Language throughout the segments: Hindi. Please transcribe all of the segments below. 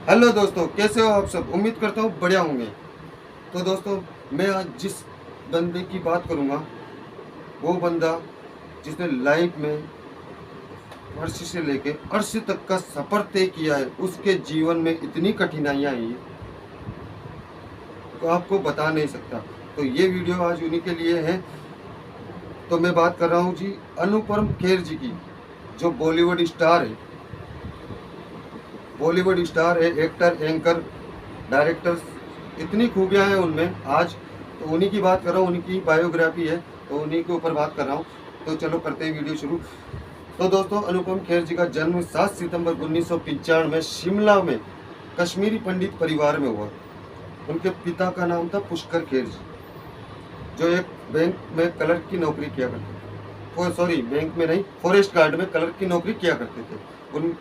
हेलो दोस्तों, कैसे हो आप सब। उम्मीद करता हूँ बढ़िया होंगे। तो दोस्तों, मैं आज जिस बंदे की बात करूँगा वो बंदा जिसने लाइफ में फर्श से लेके अर्श तक का सफ़र तय किया है, उसके जीवन में इतनी कठिनाइयाँ आई तो आपको बता नहीं सकता। तो ये वीडियो आज उन्हीं के लिए है। तो मैं बात कर रहा हूँ जी अनुपम खेर जी की, जो बॉलीवुड स्टार है। बॉलीवुड स्टार है, एक्टर, एंकर, डायरेक्टर, इतनी खूबियाँ हैं उनमें। आज तो उन्हीं की बात कर रहा हूँ, उन्हीं की बायोग्राफी है, तो उन्हीं के ऊपर बात कर रहा हूँ। तो चलो करते हैं वीडियो शुरू। तो दोस्तों, अनुपम खेर जी का जन्म 7 सितंबर 1995 में शिमला में कश्मीरी पंडित परिवार में हुआ। उनके पिता का नाम था पुष्कर खेर जी, जो एक बैंक में क्लर्क की नौकरी किया करते थे। सॉरी, बैंक में नहीं, फॉरेस्ट गार्ड में क्लर्क की नौकरी किया करते थे।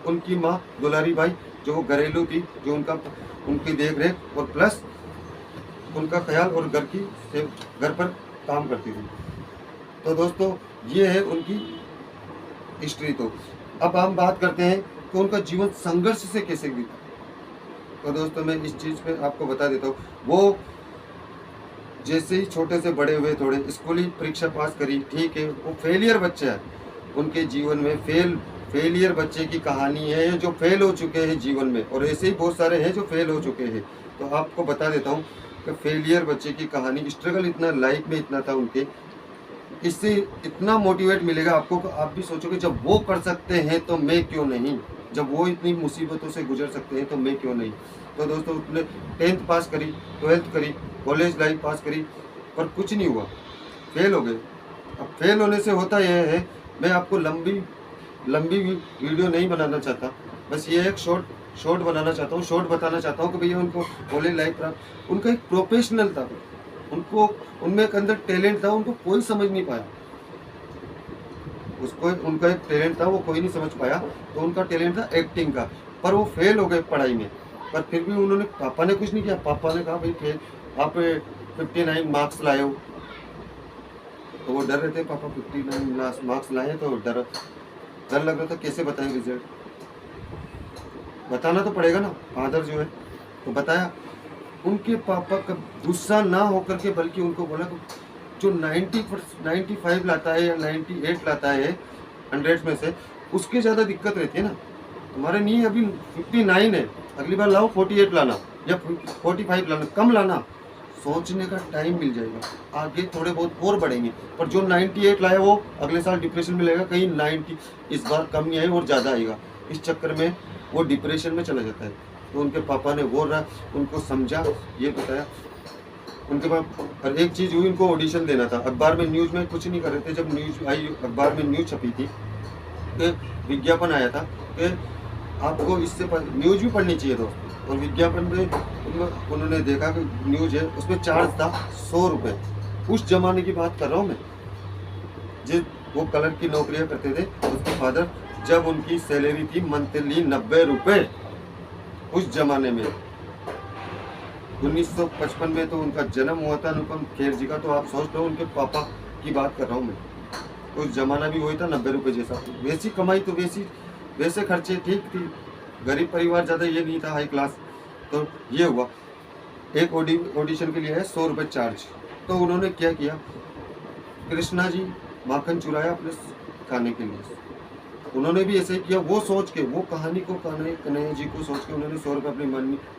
उनकी माँ दुलारी बाई, जो घरेलू थी, जो उनकी देख रेख और प्लस उनका ख्याल और घर पर काम करती थी। तो दोस्तों, ये है उनकी हिस्ट्री। तो अब हम बात करते हैं कि उनका जीवन संघर्ष से कैसे बीता। तो दोस्तों, मैं इस चीज़ पे आपको बता देता हूँ। वो जैसे ही छोटे से बड़े हुए, थोड़े स्कूली परीक्षा पास करी, ठीक है, वो फेलियर बच्चा है। उनके जीवन में फेलियर बच्चे की कहानी है, जो फेल हो चुके हैं जीवन में, और ऐसे ही बहुत सारे हैं जो फेल हो चुके हैं। तो आपको बता देता हूँ कि फेलियर बच्चे की कहानी, स्ट्रगल इतना लाइफ में इतना था उनके, इससे इतना मोटिवेट मिलेगा आपको कि आप भी सोचोगे जब वो कर सकते हैं तो मैं क्यों नहीं, जब वो इतनी मुसीबतों से गुजर सकते हैं तो मैं क्यों नहीं। तो दोस्तों, उसने 10th पास करी, 12th करी, कॉलेज लाइफ पास करी, पर कुछ नहीं हुआ, फेल हो गए। अब फेल होने से होता यह है, मैं आपको लंबी वीडियो नहीं बनाना चाहता, बस ये एक शॉर्ट बनाना चाहता हूँ, शॉर्ट बताना चाहता हूँ कि भैया उनको कॉलेज लाइफ का, उनका एक प्रोफेशनल था, उनको उनमें एक अंदर टैलेंट था, उनको कोई समझ नहीं पाया। उसको उनका एक टैलेंट था, वो कोई नहीं समझ पाया। तो उनका टैलेंट था एक्टिंग का, पर वो फेल हो गए पढ़ाई में। पर फिर भी उन्होंने, पापा ने कुछ नहीं किया। पापा ने कहा भाई फेल, आप 59 मार्क्स लाए हो। तो वो डर रहे थे, पापा 59 मार्क्स लाए, तो डर लग रहा था कैसे बताएं रिजल्ट, बताना तो पड़ेगा ना, फादर जो है। तो बताया। उनके पापा का गुस्सा ना होकर के, बल्कि उनको बोला कि जो 95 लाता है या 98 लाता है 100 में से, उसके ज़्यादा दिक्कत रहती है ना। तुम्हारे नहीं, अभी 59 है, अगली बार लाओ 48 लाना या 45 लाना, कम लाना, सोचने का टाइम मिल जाएगा, आगे थोड़े बहुत और बढ़ेंगे। पर जो 98 लाया वो अगले साल डिप्रेशन में लगेगा, कहीं 90 इस बार कम नहीं आए और ज़्यादा आएगा, इस चक्कर में वो डिप्रेशन में चला जाता है। तो उनके पापा ने वो उनको समझा, ये बताया उनके पास। और एक चीज़ हुई, उनको ऑडिशन देना था। अखबार में, न्यूज़ में कुछ नहीं कर रहे थे, जब न्यूज़ आई, अखबार में न्यूज़ छपी थी, कि विज्ञापन आया था कि आपको इससे न्यूज़ भी पढ़नी चाहिए दोस्तों। और विज्ञापन में उन्होंने देखा कि न्यूज़ है, उसमें चार्ज था 100 रुपये। उस जमाने की बात कर रहा हूँ मैं, जिस वो कलर की नौकरियाँ करते थे, उसके फादर, जब उनकी सैलरी थी मंथली 90 रुपये, उस जमाने में 1955 में तो उनका जन्म हुआ था अनुपम खेर जी का। तो आप सोच लो, उनके पापा की बात कर रहा हूँ मैं। उस जमाना भी वही था, 90 रुपये जैसा, वैसी कमाई, तो वैसे खर्चे, ठीक थी, गरीब परिवार, ज़्यादा ये नहीं था हाई क्लास। तो ये हुआ, एक ऑडिशन के लिए है 100 रुपये चार्ज। तो उन्होंने क्या किया, कृष्णा जी माखन चुराया अपने खाने के लिए। उन्होंने भी ऐसे ही किया, वो सोच के, वो कहानी को, कन्हैया जी को सोच के, उन्होंने 100 रुपये अपनी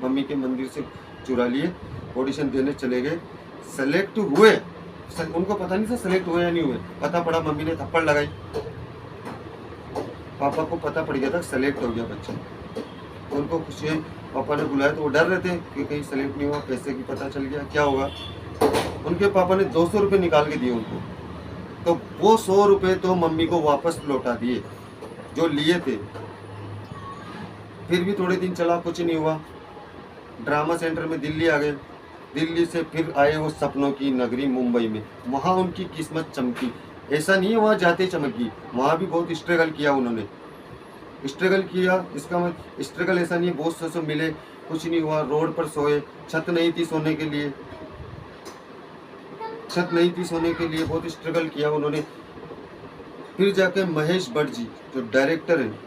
मम्मी के मंदिर से चुरा लिए, ऑडिशन देने चले गए, सेलेक्ट हुए। उनको पता नहीं था सेलेक्ट हुए या नहीं हुए, पता पड़ा, मम्मी ने थप्पड़ लगाई, पापा को पता पड़ गया था सेलेक्ट हो गया बच्चा। तो उनको खुशी, पापा ने बुलाया, तो वो डर रहे थे कि कहीं सेलेक्ट नहीं हुआ, पैसे की पता चल गया, क्या होगा। उनके पापा ने 200 रुपये निकाल के दिए उनको। तो वो 100 रुपये तो मम्मी को वापस लौटा दिए जो लिए थे। फिर भी थोड़े दिन चला, कुछ नहीं हुआ, ड्रामा सेंटर में दिल्ली आ गए। दिल्ली से फिर आए वो सपनों की नगरी मुंबई में, वहाँ उनकी किस्मत चमकी। ऐसा नहीं है वहाँ जाते चमकी, वहाँ भी बहुत स्ट्रगल किया उन्होंने, स्ट्रगल किया। इसका मतलब स्ट्रगल ऐसा नहीं है बहुत से मिले, कुछ नहीं हुआ, रोड पर सोए, छत नहीं थी सोने के लिए, छत नहीं थी सोने के लिए, बहुत स्ट्रगल किया उन्होंने। फिर जाके महेश भट्ट जी, जो डायरेक्टर हैं,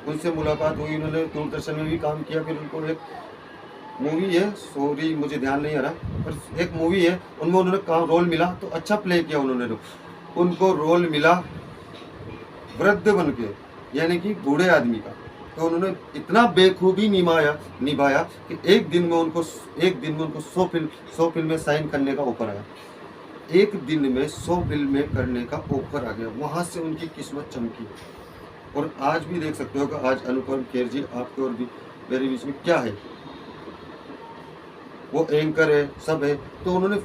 उनसे मुलाकात हुई, उन्होंने दूरदर्शन में भी काम किया। फिर उनको एक मूवी है, सॉरी मुझे ध्यान नहीं आ रहा, पर एक मूवी है उनमें उन्होंने काम रोल मिला, तो अच्छा प्ले किया उन्होंने। उनको रोल मिला वृद्ध बन के, यानी कि बूढ़े आदमी का, तो उन्होंने इतना बेखूबी निभाया कि एक दिन में उनको 100 फिल्में साइन करने का ऑफर आया। एक दिन में 100 फिल्में करने का ऑफर आ गया, वहाँ से उनकी किस्मत चमकी। और आज भी देख सकते हो कि आज अनुपम खेर जी आपके और भी मेरे बीच में क्या है, वो एंकर है, सब है। तो उन्होंने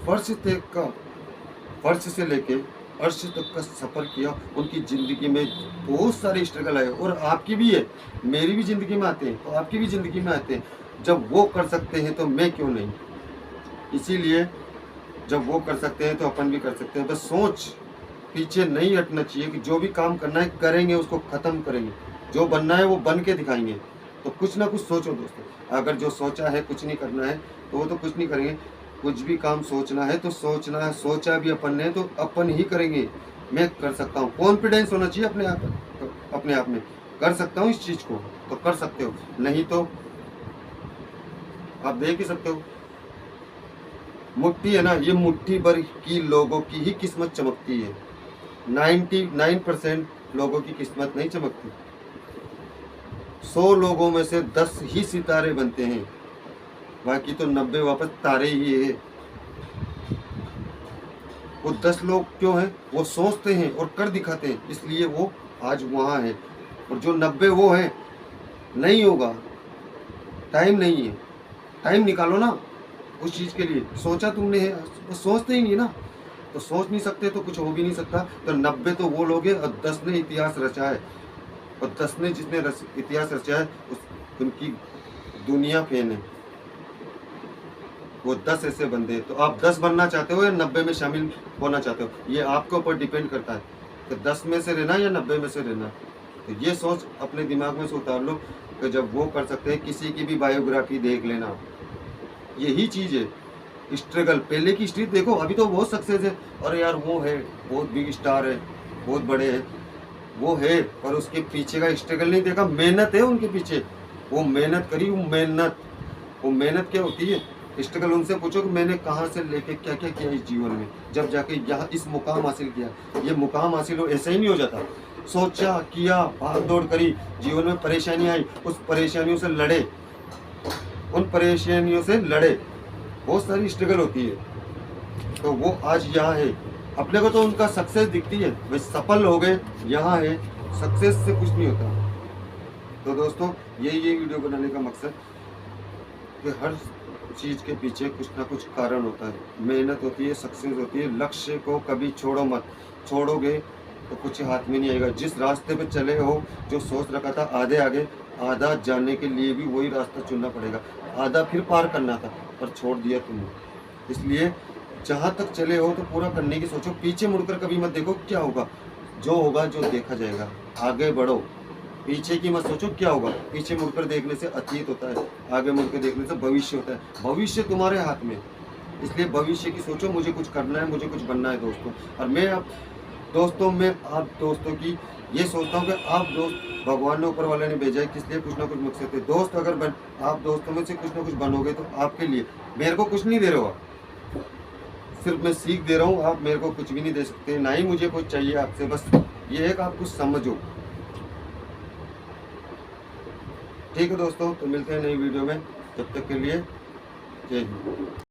फर्श से लेके अर्श तक का सफ़र किया। उनकी ज़िंदगी में बहुत सारे स्ट्रगल आए, और आपकी भी है, मेरी भी ज़िंदगी में आते हैं, तो आपकी भी ज़िंदगी में आते हैं। जब वो कर सकते हैं तो मैं क्यों नहीं। इसीलिए जब वो कर सकते हैं तो अपन भी कर सकते हैं। बस सोच पीछे नहीं हटना चाहिए कि जो भी काम करना है करेंगे, उसको ख़त्म करेंगे। जो बनना है वो बन के दिखाएंगे। तो कुछ ना कुछ सोचो दोस्तों। अगर जो सोचा है कुछ नहीं करना है तो वो तो कुछ नहीं करेंगे। कुछ भी काम सोचना है तो सोचना है, सोचा भी अपन ने तो अपन ही करेंगे। मैं कर सकता हूँ, कॉन्फिडेंस होना चाहिए अपने आप में, कर सकता हूँ इस चीज़ को, तो कर सकते हो। नहीं तो आप देख ही सकते हो, मुट्ठी है ना, ये मुट्ठी भर की लोगों की ही किस्मत चमकती है। 99% लोगों की किस्मत नहीं चमकती। 100 लोगों में से 10 ही सितारे बनते हैं, बाकी तो 90 वापस तारे ही है। वो 10 लोग क्यों हैं? वो सोचते हैं और कर दिखाते हैं, इसलिए वो आज वहाँ है। और जो 90 वो हैं, नहीं होगा, टाइम नहीं है। टाइम निकालो ना उस चीज़ के लिए। सोचा तुमने है, वो सोचते ही नहीं ना, तो सोच नहीं सकते तो कुछ हो भी नहीं सकता। तो 90 तो वो लोग हैं और 10 ने इतिहास रचा है, और 10 ने जिसने इतिहास रचा है उनकी दुनिया फैन है। वो 10 ऐसे बंदे। तो आप 10 बनना चाहते हो या 90 में शामिल होना चाहते हो, ये आपके ऊपर डिपेंड करता है कि 10 में से रहना या 90 में से रहना। तो ये सोच अपने दिमाग में से उतार लो कि जब वो कर सकते हैं, किसी की भी बायोग्राफी देख लेना, यही चीज़ है। स्ट्रगल, पहले की हिस्ट्री देखो, अभी तो बहुत सक्सेस है। अरे यार वो है, बहुत बिग स्टार है, बहुत बड़े हैं, वो है, पर उसके पीछे का स्ट्रगल नहीं देखा। मेहनत है उनके पीछे, वो मेहनत करी। वो मेहनत क्या होती है, स्ट्रगल। उनसे पूछो कि मैंने कहाँ से लेके क्या क्या किया इस जीवन में, जब जाके यहाँ इस मुकाम हासिल किया। ये मुकाम हासिल हो ऐसे ही नहीं हो जाता। सोचा, किया, भाग दौड़ करी, जीवन में परेशानी आई, उस परेशानियों से लड़े, बहुत सारी स्ट्रगल होती है, तो वो आज यहाँ है। अपने को तो उनका सक्सेस दिखती है, वे सफल हो गए, यहाँ है। सक्सेस से कुछ नहीं होता। तो दोस्तों यही वीडियो बनाने का मकसद कि हर चीज़ के पीछे कुछ ना कुछ कारण होता है, मेहनत होती है, सक्सेस होती है। लक्ष्य को कभी छोड़ो मत, छोड़ोगे तो कुछ हाथ में नहीं आएगा। जिस रास्ते पे चले हो, जो सोच रखा था आधे आगे, आधा जाने के लिए भी वही रास्ता चुनना पड़ेगा। आधा फिर पार करना था पर छोड़ दिया तुमने। इसलिए जहाँ तक चले हो तो पूरा करने की सोचो, पीछे मुड़कर कभी मत देखो क्या होगा। जो होगा जो देखा जाएगा, आगे बढ़ो, पीछे की मत सोचो क्या होगा। पीछे मुड़कर देखने से अतीत होता है, आगे मुड़कर देखने से भविष्य होता है। भविष्य तुम्हारे हाथ में, इसलिए भविष्य की सोचो। मुझे कुछ करना है, मुझे कुछ बनना है दोस्तों। और मैं आप दोस्तों की ये सोचता हूँ कि आप दोस्त भगवान ने, ऊपर वाले ने भेजा है, किस लिए, कुछ ना कुछ मकसद है। दोस्त अगर आप दोस्तों में से कुछ ना कुछ बनोगे तो आपके लिए। मेरे को कुछ नहीं दे रहे हो आप, सिर्फ मैं सीख दे रहा हूँ। आप मेरे को कुछ भी नहीं दे सकते, ना ही मुझे कुछ चाहिए आपसे। बस ये है कि आप कुछ समझो। ठीक है दोस्तों, तो मिलते हैं नई वीडियो में, तब तक के लिए जय हिंद।